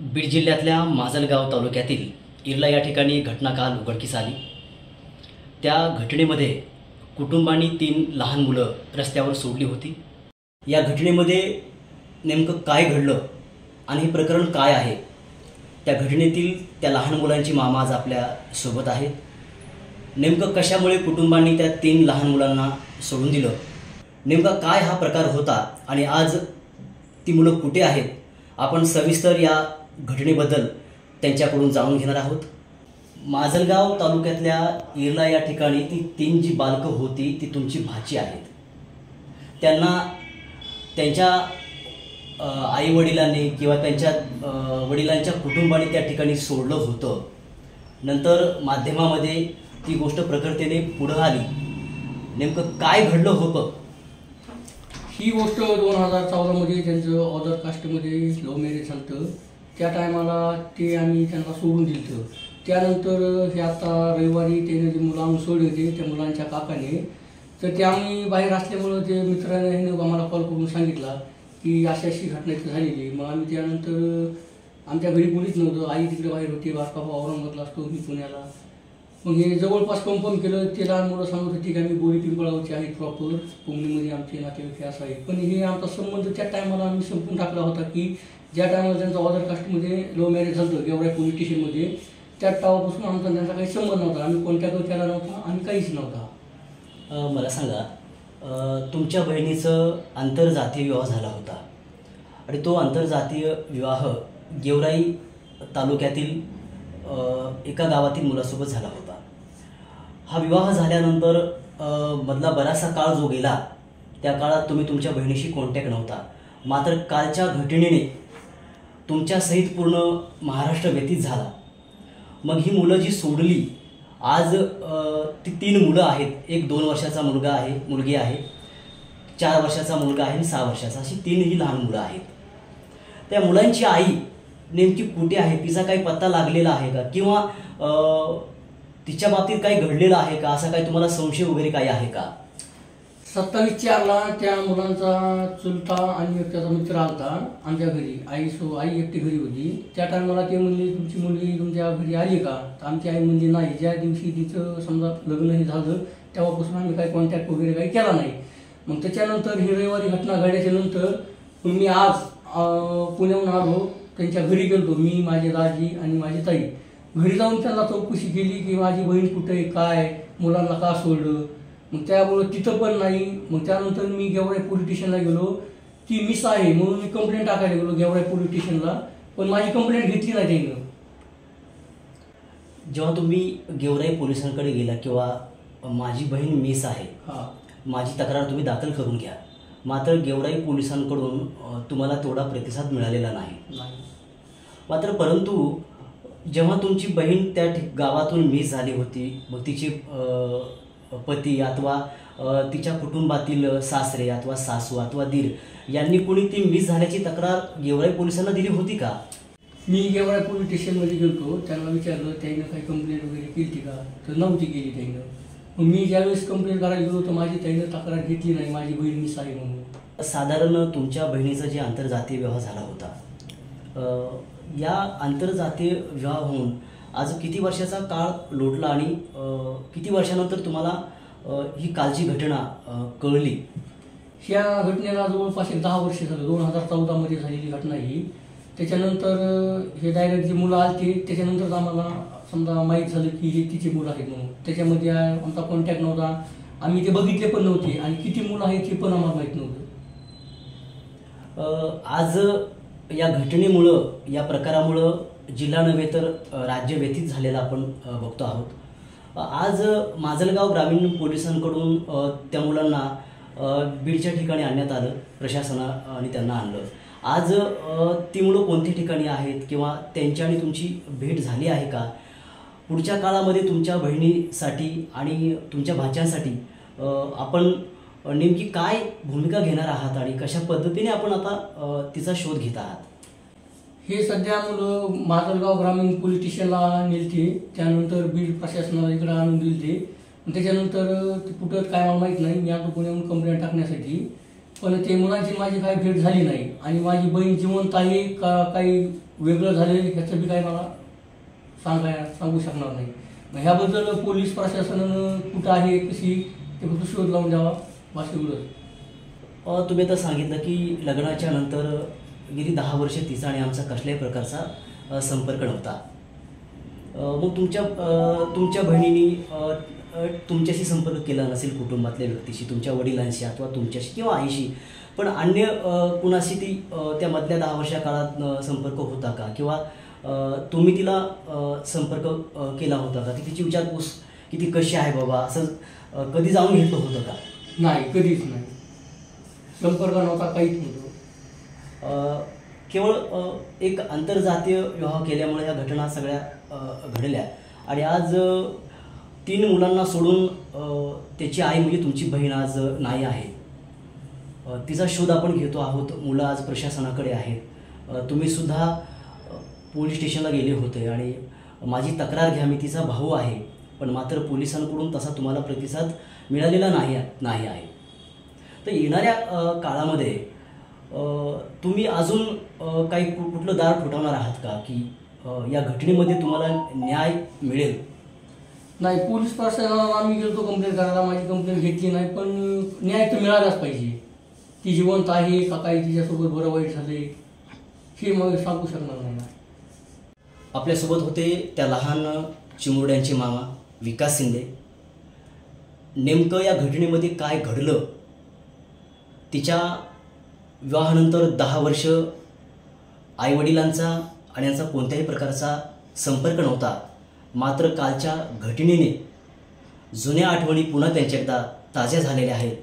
बीड जिल्ह्यातल्या माजलगाव तालुक्यातील इर्ला या ठिकाणी घटना काल उघडकीस आली। त्या घटनेमध्ये कुटुंबांनी 3 लहान मुलं रस्त्यावर सोडली होती। या घटनेमध्ये नेमकं काय घडलं आणि हे प्रकरण काय आहे, त्या घटनेतील त्या लहान मुलांची मामा आज आपल्या सोबत आहेत। नेमकं कशामुळे कुटुंबांनी त्या 3 लहान मुलांना सोडून दिलं, नेमका काय हा प्रकार होता आणि आज ती मुलं कुठे आहेत, आपण सविस्तर या घटनेबद्दल त्यांच्याकडून जाणून घेणार आहोत। माजलगाव तालुक्यातल्या इर्ला या ठिकाणी ती 3 जी बालकं होती ती तुमची भाची आहेत। त्यांना त्यांच्या आई वडिलांनी किंवा त्यांच्या वडिलांच्या कुटुंबाने त्या ठिकाणी सोडलं होतं। नंतर माध्यमामध्ये ती गोष्ट प्रखरतेने पुढे आली। नेमकं काय घडलं होतं? ही गोष्ट 2014 मध्ये त्यांचं अदर कास्टमध्ये लव्ह मॅरेज झालं। त्या टायमाला ते आम्ही त्यांना सोडून दिलं। त्यानंतर हे आता रविवारी त्याने जे मुलं आणून सोडले होते त्या मुलांच्या काकाने, तर ते आम्ही बाहेर असल्यामुळं ते मित्राने आम्हाला कॉल करून सांगितला की अशी अशी घटना इथं झालेली। मग आम्ही त्यानंतर आमच्या घरी कोणीच नव्हतं, आई तिकडे बाहेर होती, बारकाबा औरंगाबादला असतो, मी पुण्याला। मग हे जवळपास कन्फर्म केलं। ते लहान मुलं सांगत होती की आम्ही बोरी पिंपळावरची आहेत, प्रॉपर पुण्यामध्ये आमचे नातेवाईक असं आहे। पण हे आमचा संबंध त्या टायमाला आम्ही संपून टाकला होता की ज्या टायमाला त्यांचा अदर कास्टमध्ये लव्ह मॅरेज झालं गेवराई पोलीस स्टेशनमध्ये, त्या टावापासून आमचा त्यांचा काही संबंध नव्हता। आम्ही कॉन्टॅक्ट केला नव्हता आणि काहीच नव्हता। मला सांगा, तुमच्या बहिणीचं आंतरजातीय विवाह झाला होता आणि तो आंतरजातीय विवाह गेवराई तालुक्यातील एका गावातील मुलासोबत झाला होता। हा विवाह झाल्यानंतर मधला बराचसा काळ जो गेला त्या काळात तुम्ही तुमच्या बहिणीशी कॉन्टॅक्ट नव्हता। मात्र कालच्या घटनेने तुमच्या सहित पूर्ण महाराष्ट्र व्यथित झाला। मग ही मुलं जी सोडली, आज ती 3 मुलं आहेत। एक 2 वर्षाचा मुलगा आहे, मुलगी आहे, 4 वर्षाचा मुलगा आहे आणि 6 वर्षाचा, अशी 3 ही लहान मुलं आहेत। त्या मुलांची आई नेमकी कुठे आहे, तिचा काही पत्ता लागलेला आहे का, किंवा तिच्या बाबतीत काही घडलेलं आहे का, असा काही तुम्हाला संशय वगैरे काही आहे का? 27/4ला त्या मुलांचा चुलता आणि एक त्याचा मित्र आलता आमच्या घरी। आई एकटी घरी होती। त्या टायमाला ते म्हणले तुमची मुलगी तुमच्या घरी आली का? तर आमची आई म्हणजे नाही। ज्या दिवशी तिचं समजा लग्नही झालं तेव्हापासून आम्ही काही कॉन्टॅक्ट वगैरे काही केला नाही। मग त्याच्यानंतर ही रविवारी घटना घडल्याच्या नंतर मी आज पुण्याहून आलो, त्यांच्या घरी गेलो। मी, माझी दाजी आणि माझी ताई घरी जाऊन त्यांना चौकशी केली की माझी बहीण कुठे आहे, काय, मुलांना का सोडलं। मग त्यामुळे तिथं पण नाही। मग त्यानंतर मी गेवराई पोलीस स्टेशनला गेलो। ती मिस आहे म्हणून मी कंप्लेंट टाकायला गेलो गेवराई पोलीस स्टेशनला, पण माझी कंप्लेंट घेतली नाही त्यांनी। जेव्हा तुम्ही गेवराई पोलिसांकडे गेला किंवा माझी बहीण मिस आहे, माझी तक्रार तुम्ही दाखल करून घ्या, मात्र गेवराई पोलिसांकडून तुम्हाला तेवढा प्रतिसाद मिळालेला नाही। मात्र परंतु जेव्हा तुमची बहीण त्या गावातून मिस झाली होती, मग तिचे पती अथवा तिच्या कुटुंबातील सासरे अथवा सासू अथवा दीर यांनी कोणी ती मिस झाल्याची तक्रार गेवराई पोलिसांना दिली होती का? मी गेवराई पोलीस स्टेशनमध्ये गेलो, त्यांना विचारलं त्यानं काही कंप्लेंट वगैरे केली का, तर नव्हती केली त्यानं। मग मी ज्यावेळेस कंप्लेंट करायला गेलो तर माझी त्यानं तक्रार घेतली नाही, माझी बहीण मिस आहे म्हणून। साधारण तुमच्या बहिणीचा जे आंतरजातीय विवाह झाला होता, या आंतरजातीय विवाह होऊन आज किती वर्षाचा काळ लोटला आणि किती वर्षानंतर तुम्हाला ही कालची घटना कळली? ह्या घटनेला जवळपास 10 वर्ष झालं। 2014 मध्ये झालेली घटना ही। त्याच्यानंतर हे डायरेक्ट जी मुलं आली त्याच्यानंतर आम्हाला समजा माहीत झालं की हे तिची मुलं आहेत म्हणून। त्याच्यामध्ये आमचा कॉन्टॅक्ट नव्हता, आम्ही ते बघितले पण नव्हते आणि किती मुलं आहेत हे पण आम्हाला माहीत नव्हतं। आज या घटनेमुळं, या प्रकारामुळं जिल्हा नव्हे तर राज्य व्यथित झालेला आपण बघतो आहोत। आज माजलगाव ग्रामीण पोलिसांकडून त्या मुलांना बीडच्या ठिकाणी आणण्यात आलं, प्रशासनाने त्यांना आणलं। आज ती मुलं कोणत्या ठिकाणी आहेत किंवा त्यांची आणि तुमची भेट झाली आहे का? पुढच्या काळामध्ये तुमच्या बहिणीसाठी आणि तुमच्या भाच्यांसाठी आपण नेमकी काय भूमिका घेणार आहात आणि कशा पद्धतीने आपण आता तिचा शोध घेत आहात? हे सध्या मुलं माजलगाव ग्रामीण पोलीस स्टेशनला नेलते, त्यानंतर बीड प्रशासनाला इकडे आणून दिलते। त्याच्यानंतर ते कुठं काय मला माहीत नाही। मी आता पुण्याहून कंप्लेंट टाकण्यासाठी पण ते मुलांची माझी काही भेट झाली नाही आणि माझी बहीण जिवंत आहे का काही वेगळं झालेलं ह्याचं बी काही मला सांगू शकणार नाही. मग ह्याबद्दल पोलीस प्रशासनानं कुठं आहे कशी ते फक्त शोध लावून द्यावा बस एवढंच. तुम्ही आता सांगितलं की लग्नाच्या नंतर गेली 10 वर्ष तिचा आणि आमचा कसल्याही प्रकारचा संपर्क नव्हता. मग तुमच्या बहिणीने तुमच्याशी संपर्क केला नसेल, कुटुंबातल्या व्यक्तीशी, तुमच्या वडिलांशी अथवा तुमच्याशी किंवा आईशी, पण अन्य कुणाशी ती त्या मधल्या 10 वर्षा काळात संपर्क होता का? किंवा तुम्ही तिला संपर्क केला होता का? तिची विचारपूस की ती कशी आहे बाबा असं कधी जाऊन घेतलं होतं का? नाही, कधीच नाही. संपर्क नव्हता, काहीच नव्हतं. केवळ एक आंतरजातीय विवाह केल्यामुळे या घटना सगळ्या घडल्या आणि आज 3 मुलांना सोडून त्याची आई म्हणजे तुमची बहीण आज नाही आहे. तिचा शोध आपण घेतो आहोत. मुलं आज प्रशासनाकडे आहेत. तुम्ही सुद्धा पोलीस स्टेशनला गेले होते आणि माझी तक्रार घ्या, मी तिचा भाऊ आहे, पण मात्र पोलिसांकडून तसा तुम्हाला प्रतिसाद मिळालेला नाही आहे. तर येणाऱ्या काळामध्ये तुम्ही अजून काही कुठलं दार ठोठावणार आहात का की या घटनेमध्ये तुम्हाला न्याय मिळेल? नाही, पोलीस प्रशासनाला आम्ही गेलो कंप्लेंट करायला, माझी कंप्लेंट घेतली नाही, पण न्याय तर मिळालाच पाहिजे. ती जिवंत आहे का काही तिच्यासोबत बरं वाईट झाले हे मग सांगू शकणार नाही. आपल्यासोबत होते त्या लहान चिमुरड्यांचे मामा विकास शिंदे. नेमकं या घटनेमध्ये काय घडलं? तिच्या विवाहानंतर 10 वर्ष आईवडिलांचा आणि यांचा कोणत्याही प्रकारचा संपर्क नव्हता. मात्र कालच्या घटनेने जुन्या आठवणी पुन्हा त्यांच्या एकदा ताज्या झालेल्या आहेत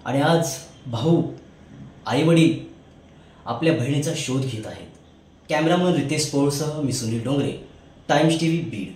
आणि आज भाऊ, आईवडील आपल्या बहिणीचा शोध घेत आहेत. कॅमेरामन रितेश पौळसह मी सुनील डोंगरे, टाइम्स TV बीड.